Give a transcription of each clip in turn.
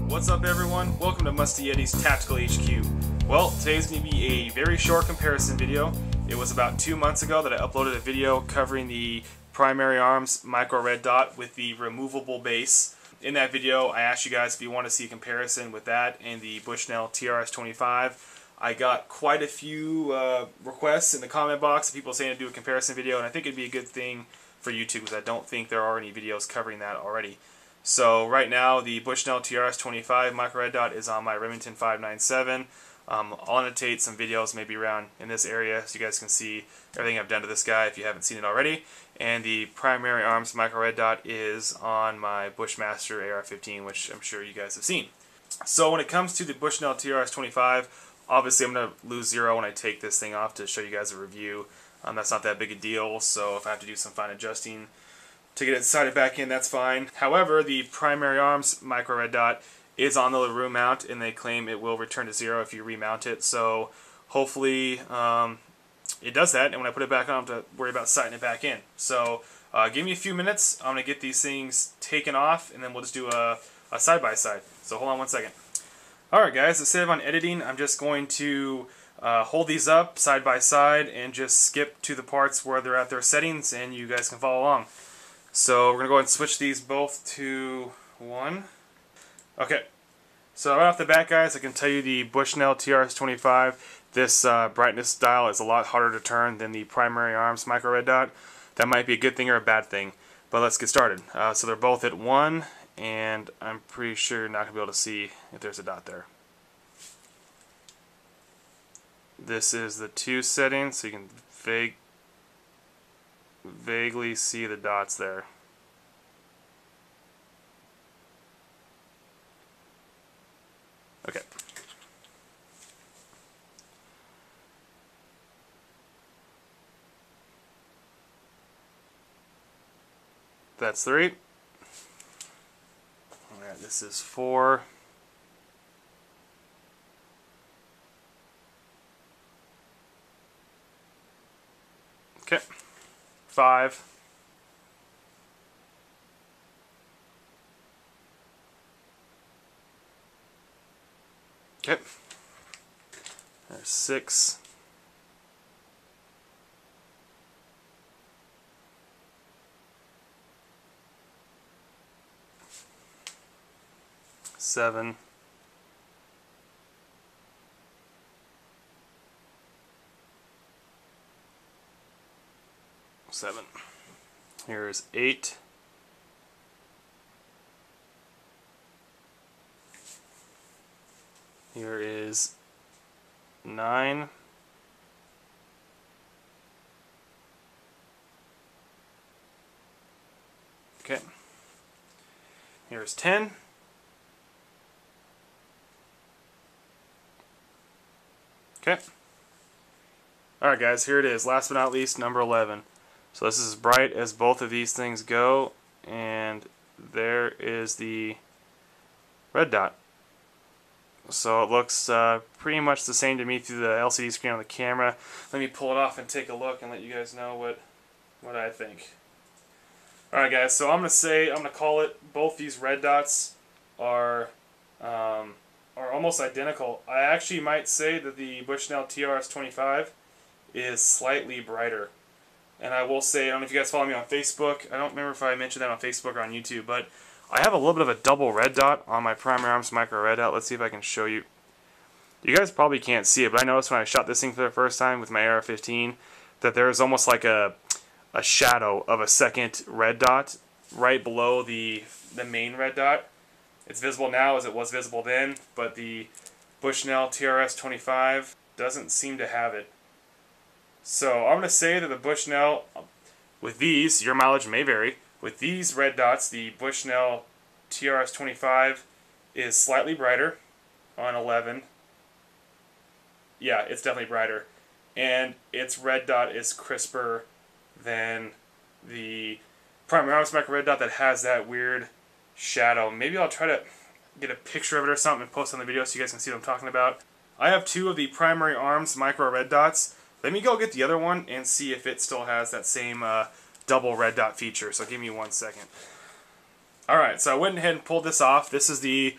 What's up everyone? Welcome to Musty Yeti's Tactical HQ. Well, today's going to be a very short comparison video. It was about 2 months ago that I uploaded a video covering the primary arms micro red dot with the removable base. In that video, I asked you guys if you want to see a comparison with that and the Bushnell TRS-25. I got quite a few requests in the comment box of people saying to do a comparison video, and I think it'd be a good thing for YouTube because I don't think there are any videos covering that already. So right now the Bushnell TRS-25 micro red dot is on my Remington 597. I'll annotate some videos maybe around in this area so you guys can see everything I've done to this guy if you haven't seen it already. And the primary arms micro red dot is on my Bushmaster AR-15, which I'm sure you guys have seen. So when it comes to the Bushnell TRS-25, obviously I'm going to lose zero when I take this thing off to show you guys a review. That's not that big a deal, so if I have to do some fine adjusting to get it sighted back in, that's fine. However, the primary arms micro red dot is on the LaRue mount, and they claim it will return to zero if you remount it. So hopefully it does that, and when I put it back on, I don't have to worry about sighting it back in. So give me a few minutes. I'm going to get these things taken off, and then we'll just do a side-by-side. So hold on one second. Alright guys, instead of on editing, I'm just going to hold these up side by side and just skip to the parts where they're at their settings, and you guys can follow along. So we're going to go ahead and switch these both to 1. Okay, so right off the bat guys, I can tell you the Bushnell TRS-25, this brightness dial is a lot harder to turn than the primary arms micro red dot. That might be a good thing or a bad thing, but let's get started. So they're both at 1, and I'm pretty sure you're not going to be able to see if there's a dot there. This is the 2 setting, so you can vaguely see the dots there. Okay. That's 3. Alright, this is 4. Okay. 5. Okay. There's 6. Seven. 7. Here's 8. Here is 9. Okay. Here's 10. Okay. Alright guys, here it is. Last but not least, number 11. So this is as bright as both of these things go, and there is the red dot. So it looks pretty much the same to me through the LCD screen on the camera. Let me pull it off and take a look and let you guys know what I think. Alright guys, so I'm going to call it, both these red dots are almost identical. I actually might say that the Bushnell TRS-25 is slightly brighter. And I will say, I don't know if you guys follow me on Facebook. I don't remember if I mentioned that on Facebook or on YouTube, but I have a little bit of a double red dot on my primary arms micro red dot. Let's see if I can show you. You guys probably can't see it, but I noticed when I shot this thing for the first time with my AR-15 that there's almost like a shadow of a second red dot right below the main red dot. It's visible now as it was visible then, but the Bushnell TRS-25 doesn't seem to have it. So I'm going to say that the Bushnell, with these, your mileage may vary, with these red dots, the Bushnell TRS-25 is slightly brighter on 11. Yeah, it's definitely brighter. And its red dot is crisper than the primary arms micro red dot that has that weird shadow. Maybe I'll try to get a picture of it or something and post on the video so you guys can see what I'm talking about. I have 2 of the primary arms micro red dots. Let me go get the other one and see if it still has that same double red dot feature. So give me 1 second. Alright, so I went ahead and pulled this off. This is the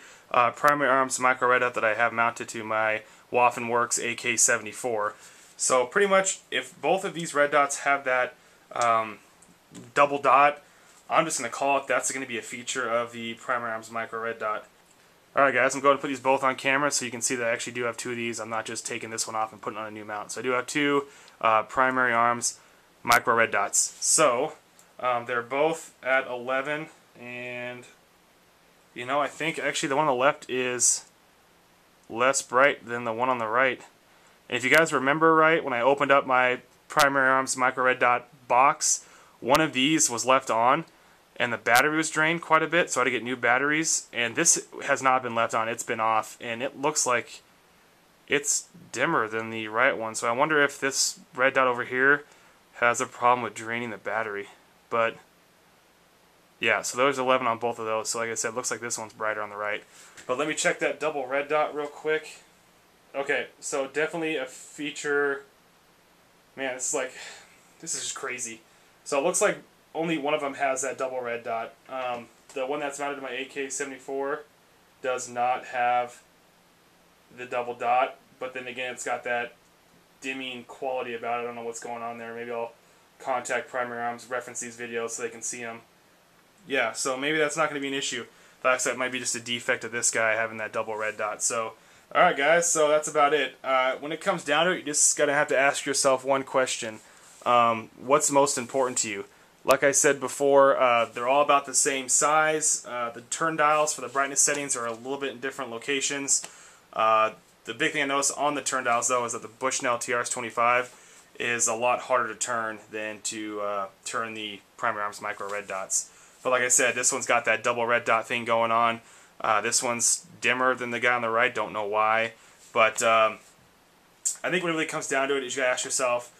primary arms micro red dot that I have mounted to my Waffen Works AK-74. So pretty much, if both of these red dots have that double dot, I'm just going to call it that's going to be a feature of the primary arms micro red dot. Alright guys, I'm going to put these both on camera so you can see that I actually do have two of these. I'm not just taking this one off and putting it on a new mount. So I do have two primary arms micro red dots. So they're both at 11, and you know, I think actually the one on the left is less bright than the one on the right. And if you guys remember right, when I opened up my primary arms micro red dot box, one of these was left on and the battery was drained quite a bit, so I had to get new batteries, and this has not been left on, it's been off, and it looks like it's dimmer than the right one. So I wonder if this red dot over here has a problem with draining the battery. But yeah, so there's 11 on both of those. So like I said, it looks like this one's brighter on the right. But let me check that double red dot real quick. Okay, so definitely a feature. Man, this is just crazy. So it looks like only one of them has that double red dot. The one that's mounted to my AK-74 does not have the double dot, but then again, it's got that dimming quality about it. I don't know what's going on there. Maybe I'll contact Primary Arms, reference these videos so they can see them. Yeah, so maybe that's not going to be an issue. Like I said, it might be just a defect of this guy having that double red dot. So, alright guys, so that's about it. When it comes down to it, you just got to have to ask yourself one question. What's most important to you? Like I said before, they're all about the same size. The turn dials for the brightness settings are a little bit in different locations. The big thing I noticed on the turn dials, though, is that the Bushnell TRS-25 is a lot harder to turn than to turn the primary arms micro red dots. But like I said, this one's got that double red dot thing going on. This one's dimmer than the guy on the right, don't know why. But I think when it really comes down to it, is you gotta ask yourself,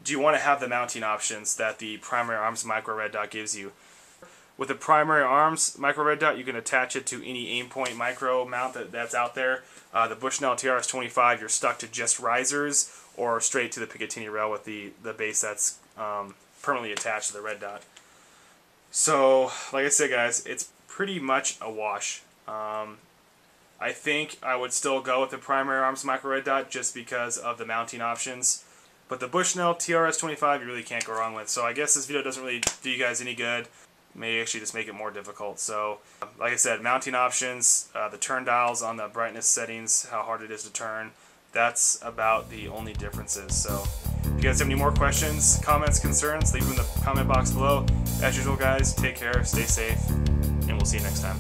do you want to have the mounting options that the primary arms micro red dot gives you? With the primary arms micro red dot, you can attach it to any Aimpoint micro mount that's out there. The Bushnell TRS-25, you're stuck to just risers or straight to the Picatinny rail with the base that's permanently attached to the red dot. So, like I said guys, it's pretty much a wash. I think I would still go with the primary arms micro red dot just because of the mounting options. But the Bushnell TRS-25 you really can't go wrong with. So I guess this video doesn't really do you guys any good. May actually just make it more difficult. So, like I said, mounting options, the turn dials on the brightness settings, how hard it is to turn, that's about the only differences. So, if you guys have any more questions, comments, concerns, leave them in the comment box below. As usual guys, take care, stay safe, and we'll see you next time.